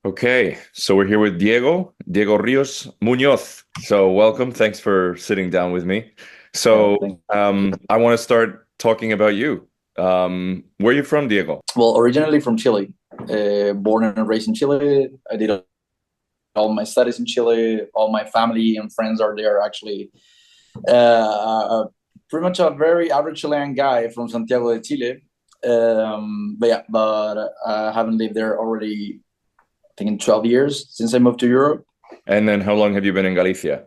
Okay, so we're here with Diego Ríos Muñoz. So welcome. Thanks for sitting down with me. Yeah, So thank I want to start talking about you. Where are you from, Diego? Well, originally from Chile, born and raised in Chile. I did all my studies in Chile. All my family and friends are there. Actually, pretty much a very average Chilean guy from Santiago de Chile. But I haven't lived there already. I think in 12 years since I moved to Europe. And then how long have you been in Galicia?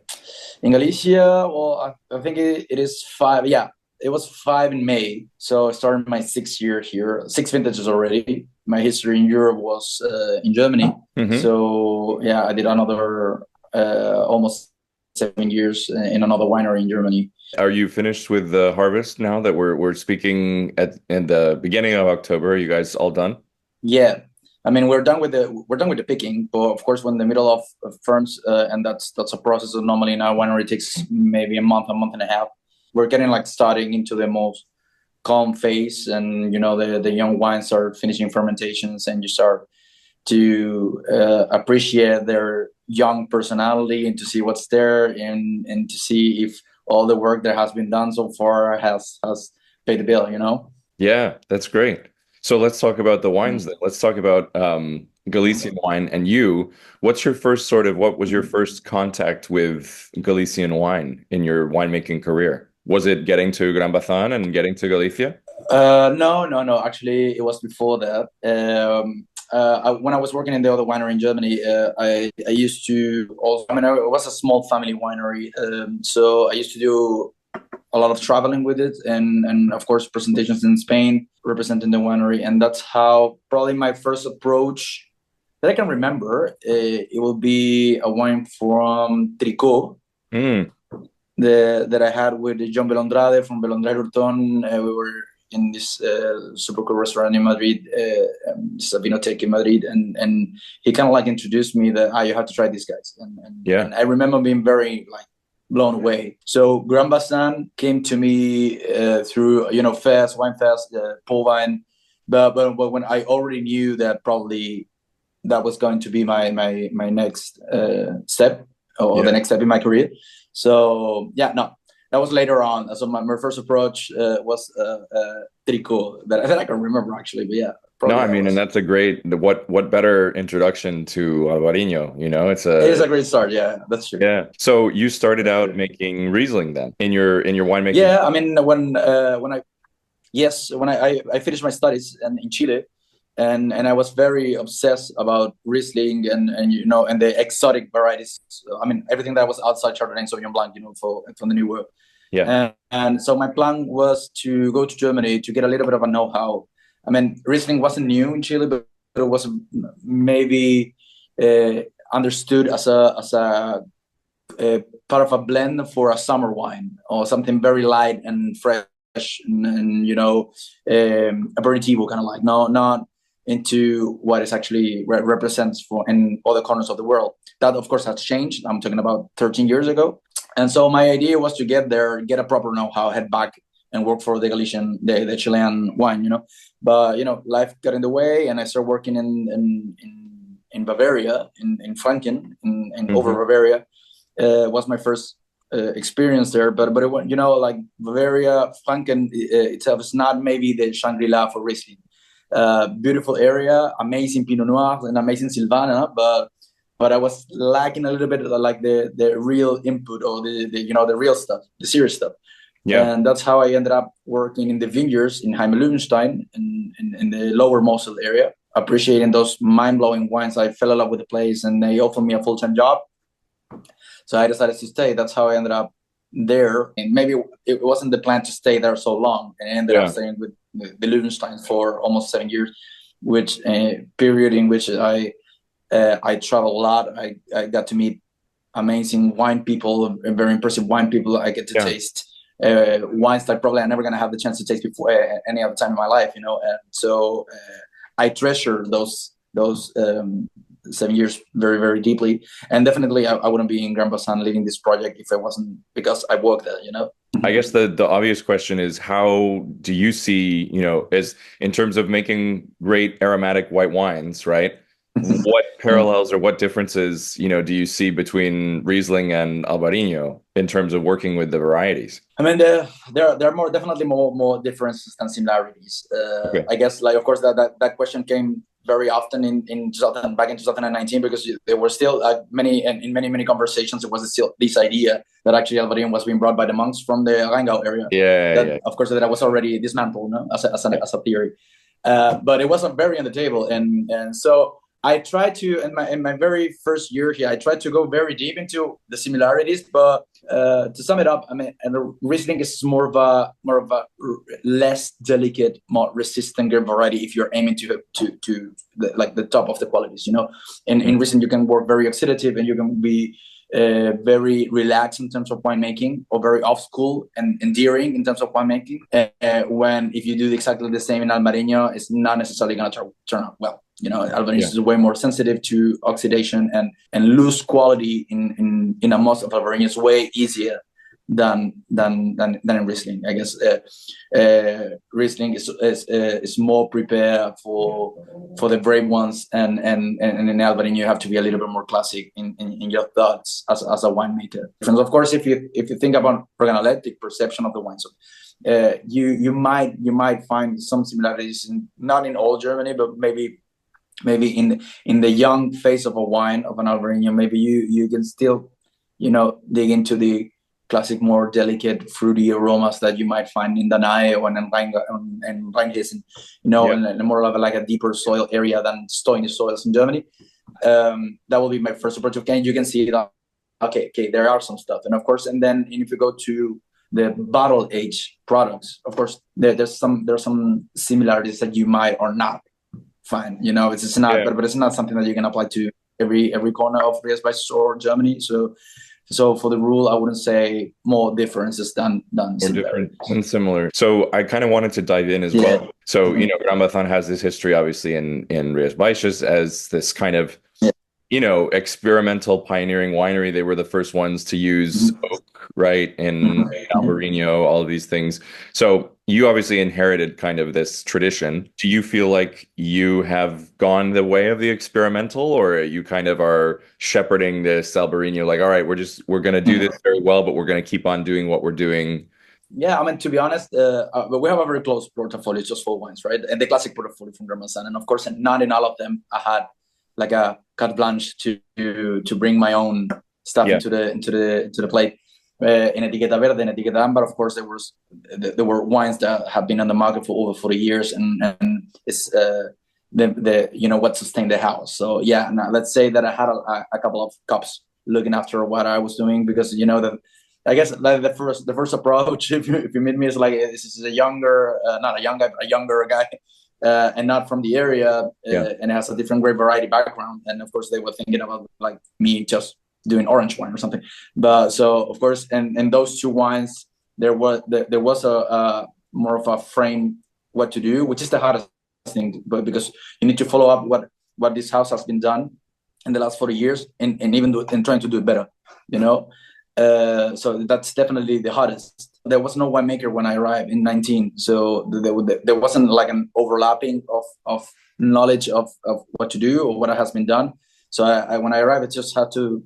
In Galicia, well, I think it is five. Yeah, it was five in May. So I started my sixth year here, six vintages already. My history in Europe was in Germany. Hmm. So yeah, I did another almost 7 years in another winery in Germany. Are you finished with the harvest now that we're speaking at in the beginning of October? Are you guys all done? Yeah, I mean we're done with the picking, but of course we're in the middle of ferns, and that's a process that normally in our winery takes maybe a month and a half. We're getting like starting into the most calm phase, and the young wines start finishing fermentations, and you start to appreciate their young personality and to see what's there, and to see if all the work that has been done so far has paid the bill. Yeah, that's great. So let's talk about the wines Mm. then. Let's talk about Galician wine and you. What was your first contact with Galician wine in your winemaking career? Was it getting to Granbazan and getting to Galicia? No, no, no. Actually, it was before that. When I was working in the other winery in Germany, I used to also. I mean, it was a small family winery, so I used to do a lot of traveling with it, and of course presentations in Spain representing the winery, and that's how probably my first approach that I can remember. It will be a wine from Tricot Mm, that I had with John Belondrade from Belondrade Hurton. We were in this super cool restaurant in Madrid, Sabinoteca in Madrid, and he kind of like introduced me that you have to try these guys, yeah. and I remember being very like blown away. So Granbazan came to me through Fest, Wine Fest, Pole Wine, but when I already knew that probably that was going to be my next step, or the Yeah. next step in my career. So yeah, no, that was later on. So my first approach was Tricot that I can remember actually, but yeah, No, probably I that mean, and was. that's a great, what better introduction to Albariño, it's It is a, a great start. Yeah, that's true. yeah. So you started That's out true. making Riesling then in your winemaking. Yeah, I mean when I finished my studies in Chile, and I was very obsessed about Riesling and the exotic varieties. I mean everything that was outside Chardonnay and Sauvignon Blanc, for from the New World. Yeah. And so my plan was to go to Germany to get a little bit of a know-how. I mean, Riesling wasn't new in Chile, but it was maybe uh, understood as a part of a blend for a summer wine or something very light and fresh, and aperitivo kind of like, no, not into what it actually represents for in other corners of the world. That of course has changed. I'm talking about 13 years ago. And so my idea was to get there, get a proper know-how, head back and work for the Chilean wine, But life got in the way, and I started working in Bavaria, in Franken, in over Hmm. Bavaria. Was my first experience there, but like Bavaria, Franken itself is not maybe the Shangri-La for Riesling. Beautiful area, amazing Pinot Noir and amazing Silvana, but I was lacking a little bit of like the real input, or the real stuff, the serious stuff. Yeah. And that's how I ended up working in the vineyards in Jaime Löwenstein in the lower Mosel area, appreciating those mind-blowing wines. I fell in love with the place, and they offered me a full-time job. So I decided to stay. That's how I ended up there. And maybe it wasn't the plan to stay there so long. And I ended up Yeah. staying with the Löwenstein for almost 7 years, which a period in which I traveled a lot. I got to meet amazing wine people, very impressive wine people. I get to Yeah. taste wines that probably I'm never going to have the chance to taste before any other time in my life, And so I treasure those 7 years very, very deeply. And definitely, I wouldn't be in Granbazan leading this project if it wasn't because I worked there. I guess the obvious question is, how do you see, as in terms of making great aromatic white wines, right? what parallels or what differences, do you see between Riesling and Albariño in terms of working with the varieties? I mean, there are definitely more differences than similarities. Okay. I guess, like, of course, that question came very often back in 2019, because there were still many conversations. It was still this idea that actually Albariño was being brought by the monks from the Rheingau area. Yeah, That, yeah. of course, that was already dismantled, no, as a theory. But it wasn't very on the table, and so I tried to, in my very first year here, I tried to go very deep into the similarities. But to sum it up, I mean, and the Riesling is more of a less delicate, more resistant grape variety if you're aiming to the top of the qualities. In Riesling you can work very oxidative, and you can be very relaxed in terms of winemaking, or very off school and endearing in terms of winemaking. When if you do exactly the same in Albariño, it's not necessarily going to turn out well. Albariño is way more sensitive to oxidation, and loose quality in a most of Albariño is way easier than in Riesling. I guess Riesling is more prepared for the brave ones, and in Albariño you have to be a little bit more classic in your thoughts as a winemaker. And of course, if you think about organoleptic perception of the wine, so you might find some similarities, not in all Germany, but maybe in the young phase of a wine of an Albariño, maybe you can still dig into the classic, more delicate, fruity aromas that you might find in Danai or in Rheinhessen, and more of like a deeper soil area than stony soils in Germany. That will be my first approach. You can see that, okay, there are some stuff. And of course, and then if you go to the bottle age products, of course, there's some similarities that you might or not find. It's not, but it's not something that you can apply to every corner of Rías Baixas or Germany. So for the rule, I wouldn't say more differences than different than similar. So I kind of wanted to dive in as well. So, Granbazan has this history, obviously, in Rías Baixas as this kind of, experimental pioneering winery. They were the first ones to use oak, right? In Albariño, all of these things. So you obviously inherited kind of this tradition. Do you feel like you have gone the way of the experimental, or you kind of are shepherding this Albariño, like, all right, we're going to do this very well, but we're going to keep on doing what we're doing? Yeah, I mean, to be honest, but we have a very close portfolio, just for wines, right? And the classic portfolio from Granbazan. And of course, not in all of them I had like a carte blanche to bring my own stuff into the plate. In Etiqueta Verde and Etiqueta Amber, of course, there were wines that have been on the market for over 40 years, and it's what sustained the house. So now let's say that I had a couple of cups looking after what I was doing, because I guess like the first approach, if you meet me, is like, this is a younger, not a young guy, but a younger guy, and not from the area, and has a different grape variety background. And of course, they were thinking about like me just doing orange wine or something. But so of course, and those two wines, there was a more of a frame what to do, which is the hardest thing, but because you need to follow up what this house has been done in the last 40 years, and even and trying to do it better, so that's definitely the hardest. There was no winemaker when I arrived in 19, so there wasn't like an overlapping of knowledge of what to do or what has been done. So when I arrived, I just had to,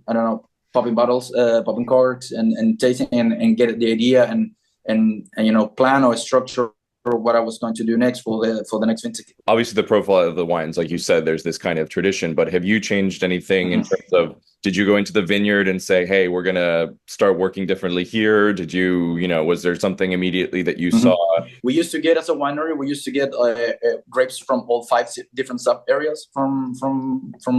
popping bottles, popping corks, and tasting, and get the idea, and plan or structure what I was going to do next for the next vintage. Obviously, the profile of the wines, like you said, there's this kind of tradition. But have you changed anything in terms of? Did you go into the vineyard and say, "Hey, we're gonna start working differently here"? Did you, was there something immediately that you saw? We used to get, as a winery, grapes from all 5 different sub areas from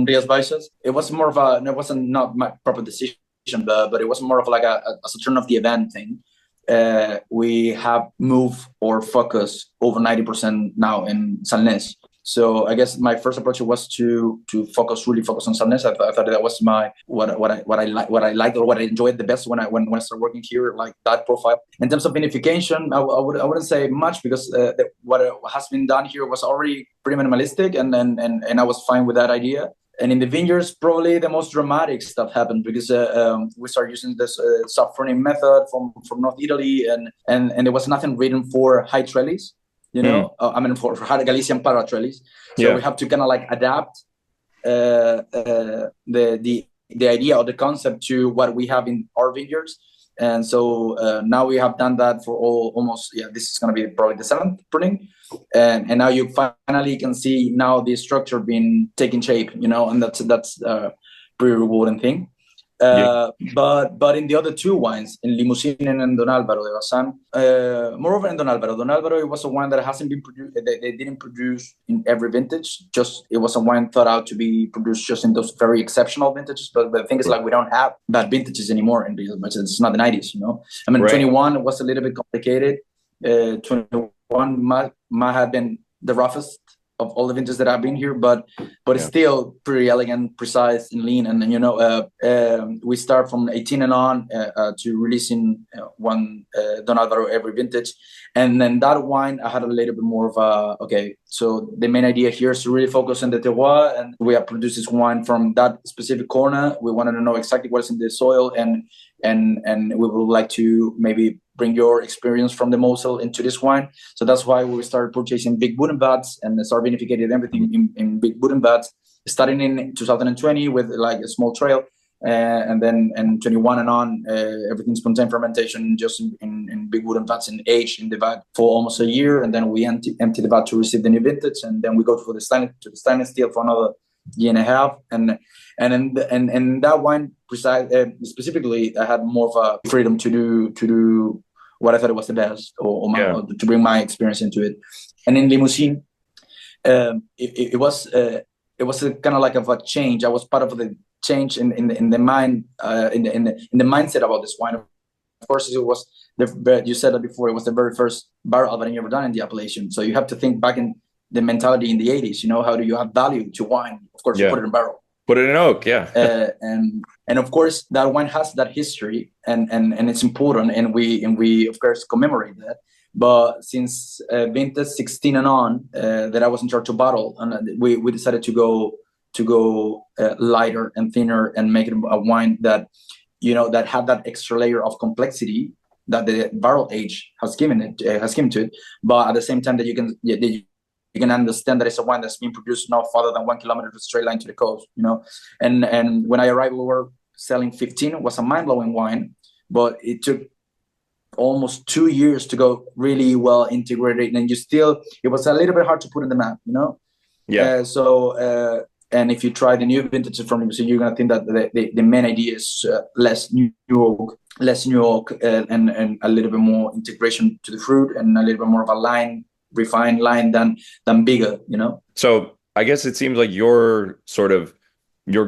Rías Baixas. It was more of it wasn't not my proper decision, but it was more of like a turn of the event thing. We have moved our focus over 90% now in Salnés. So I guess my first approach was to really focus on Salnés. I thought that was what I liked, or what I enjoyed the best when I started working here, like that profile. In terms of vinification, I wouldn't say much, because what has been done here was already pretty minimalistic, and I was fine with that idea. And in the vineyards, probably the most dramatic stuff happened, because we started using this soft pruning method from North Italy, and there was nothing written for high trellis, for high Galician para trellis. So we have to kind of like adapt the idea or the concept to what we have in our vineyards. And so now we have done that for almost, this is going to be probably the 7th pruning. And now you finally can see now the structure being taking shape, and that's a pretty rewarding thing. But in the other 2 wines, in Limousin and in Don Álvaro de Bazán, moreover in Don Álvaro, it was a wine that hasn't been produced. They didn't produce in every vintage. Just it was a wine thought out to be produced just in those very exceptional vintages. But the thing is, like, we don't have bad vintages anymore in Rías Baixas. It's not the 90s, I mean, 21 was a little bit complicated. 21 might have been the roughest of all the vintages that I've been here, but it's still pretty elegant, precise, and lean. And we start from 18 and on to releasing one Don Álvaro every vintage. And then that wine, I had a little bit more of so the main idea here is to really focus on the terroir, and we have produced this wine from that specific corner. We wanted to know exactly what is in the soil, and we would like to maybe bring your experience from the Mosel into this wine. So that's why we started purchasing big wooden vats and started vinificating everything in big wooden vats, starting in 2020 with like a small trail. And then in 21 and on, everything's spontaneous fermentation just in big wooden vats and aged in the vat for almost a year. And then we empty the vat to receive the new vintage. And then we go for the stainless steel for another year and a half. And that wine specifically, I had more of a freedom to do what I thought it was the best, or to bring my experience into it. And in Limousin, it was a kind of like a change. I was part of the change in the mind, in the mindset about this wine. Of course, it was you said that before. It was the very first barrel Albariño ever done in the appellation. So you have to think back in the mentality in the 80s. How do you have value to wine? Of course, you put it in barrel. Put it in oak, and of course that wine has that history, and it's important, and we of course commemorate that. But since vintage 16 and on, that I was in charge of bottle, and we decided to go lighter and thinner and make it a wine that that had that extra layer of complexity that the barrel age has given to it, but at the same time that you can understand that it's a wine that's been produced no farther than 1 kilometer straight line to the coast, And when I arrived, we were selling 15. It was a mind-blowing wine, but it took almost 2 years to go really well integrated. And it was a little bit hard to put in the map, And if you try the new vintages from Limousin, you're going to think that the main idea is less new oak, and a little bit more integration to the fruit, and a little bit more of a refined line than bigger, So I guess it seems like your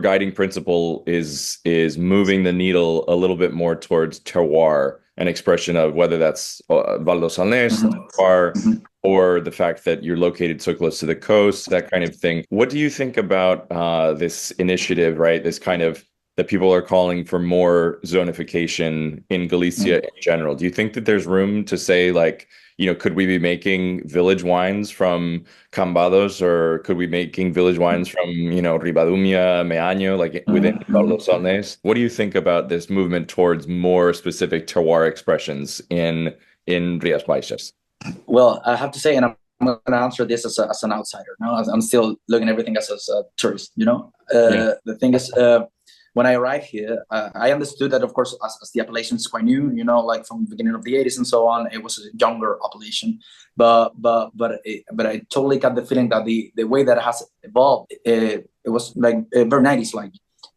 guiding principle is moving the needle a little bit more towards terroir, an expression of whether that's Val do Salnés, terroir, or the fact that you're located so close to the coast, that kind of thing. What do you think about this initiative, right? This kind of that people are calling for more zonification in Galicia in general. Do you think that there's room to say, like, could we be making village wines from Cambados, or could we be making village wines from, Ribadumia, Meaño, like within Los Salnes? What do you think about this movement towards more specific terroir expressions in Rías Baixas? Well, I have to say, and I'm going to answer this as an outsider. No, I'm still looking at everything as a tourist. The thing is, when I arrived here, I understood that, of course, as the appellation is quite new, like from the beginning of the 80s and so on, it was a younger appellation. But I totally got the feeling that the way that it has evolved, it was like very 90s like.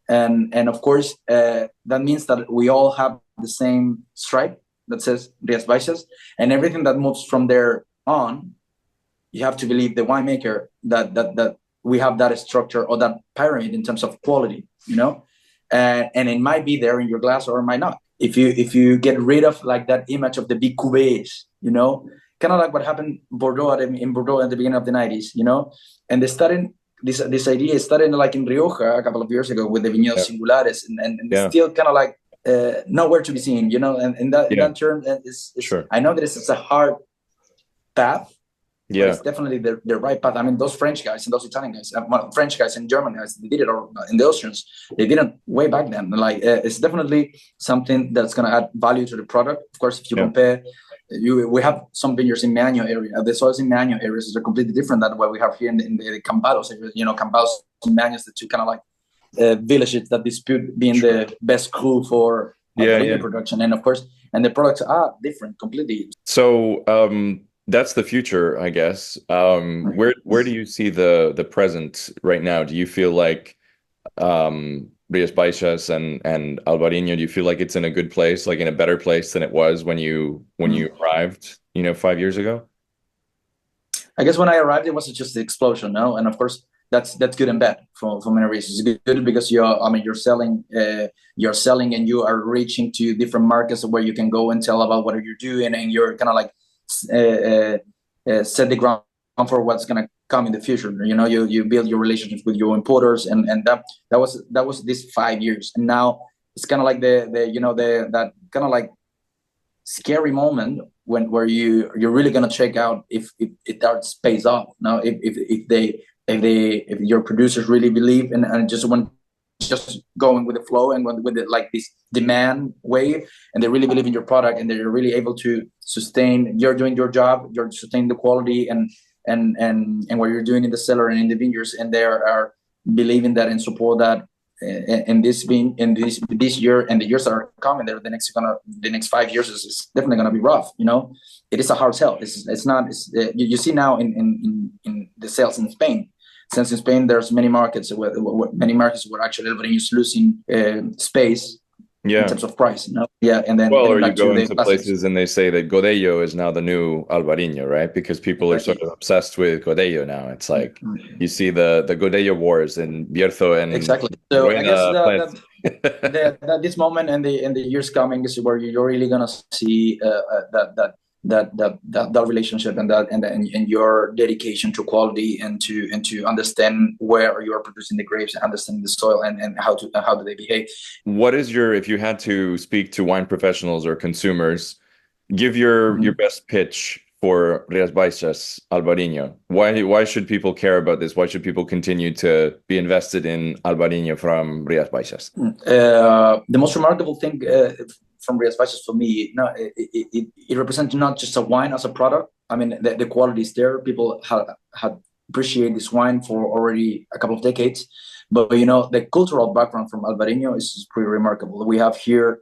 And of course, that means that we all have the same stripe that says Rías Baixas, and everything that moves from there on, you have to believe the winemaker that we have that structure or that pyramid in terms of quality, and it might be there in your glass or it might not. If you get rid of like that image of the big cuvées, kind of like what happened in Bordeaux at the beginning of the 90s, and they started this idea started like in Rioja a couple of years ago with the Viñedos Singulares, and still kind of like nowhere to be seen, and in that term, it's sure. I know that it's a hard path. Yeah, it's definitely the right path. I mean, those French guys and those Italian guys, French guys and German guys, they did it, or in the Austrians, they didn't way back then. Like, it's definitely something that's going to add value to the product. Of course, if you compare, we have some vineyards in Meaño area. The soils in Meaño areas are completely different than what we have here in the Cambados area. Cambados Mañas, the two kind of like villages that dispute being the best crew for production, and of course, and the products are different completely. So that's the future, I guess. Where do you see the present right now? Do you feel like Rías Baixas and Albariño, do you feel like it's in a good place, like in a better place than it was when you arrived, 5 years ago? I guess when I arrived, it was just the explosion, no? And of course, that's good and bad for many reasons. It's good because you're selling, and you are reaching to different markets where you can go and tell about what you're doing, and you're kind of like set the ground for what's gonna come in the future. You build your relationships with your importers, and that was this 5 years, and now it's kind of like that kind of like scary moment where you're really gonna check out if that pays off. Now, if your producers really believe and just going with the flow and with like this demand wave, and they really believe in your product, and they're really able to sustain. You're doing your job, you're sustaining the quality and what you're doing in the cellar and in the vineyards, and they are believing that and support that. And this year and the years that are coming, there the next 5 years is definitely gonna be rough. It is a hard sell. It's not. You see now in the sales in Spain. Since in Spain, there's many markets where actually Albariño is losing space in terms of price. And then or you go into places and they say that Godello is now the new Albariño, right? Because people are sort of obsessed with Godello now. It's like you see the Godello wars in Bierzo and exactly. So I guess that this moment and the years coming is where you're really gonna see that relationship and your dedication to quality and to understand where you are producing the grapes, and understanding the soil and how do they behave. What is if you had to speak to wine professionals or consumers, give your best pitch for Rías Baixas Albariño. Why should people care about this? Why should people continue to be invested in Albariño from Rías Baixas? The most remarkable thing from Rías Baixas for me, it represents not just a wine as a product. I mean, the quality is there. People have appreciated this wine for already a couple of decades. But the cultural background from Albariño is pretty remarkable. We have here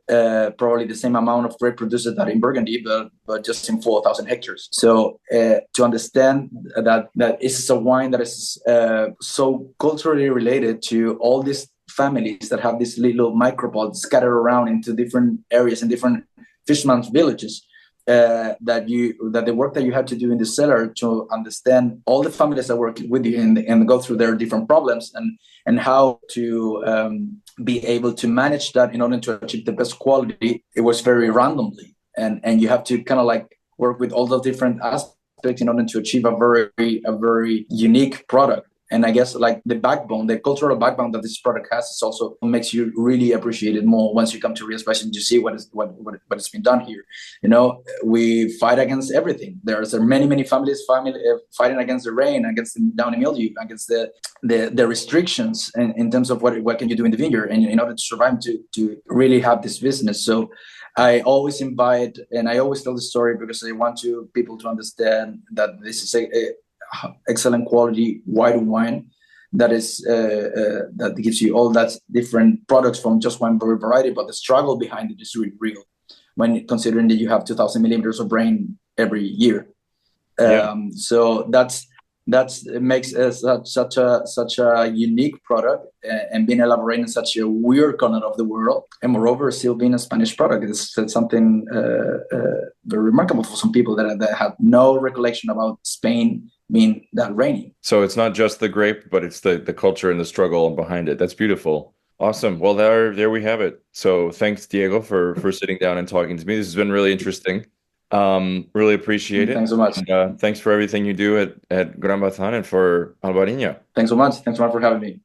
probably the same amount of grape produced that in Burgundy, but just in 4,000 hectares. So to understand that this is a wine that is so culturally related to all these families that have these little micropods scattered around into different areas and different fishermen's villages. That the work that you have to do in the cellar to understand all the families that work with you and go through their different problems and how to be able to manage that in order to achieve the best quality. It was very randomly, and you have to kind of like work with all the different aspects in order to achieve a very unique product. And I guess like the cultural backbone that this product has is also makes you really appreciate it more once you come to Rías Baixas and you see what has been done here. We fight against everything. There's many families fighting against the rain, against the downy mildew, against the restrictions in terms of what can you do in the vineyard, and in order to survive to really have this business. So I always invite and I always tell the story because I want people to understand that this is a excellent quality white wine that is that gives you all that different products from just one variety, but the struggle behind it is really real when considering that you have 2,000 millimeters of rain every year. So it makes such a unique product, and being elaborated in such a weird corner of the world, and moreover still being a Spanish product. It's something very remarkable for some people that have no recollection about Spain being that rainy. So it's not just the grape, but it's the culture and the struggle behind it. That's beautiful. Awesome. Well, there we have it. So thanks, Diego, for sitting down and talking to me. This has been really interesting. Really appreciate it. Thanks so much. And, thanks for everything you do at Granbazan and for Albariño. Thanks so much. Thanks so much for having me.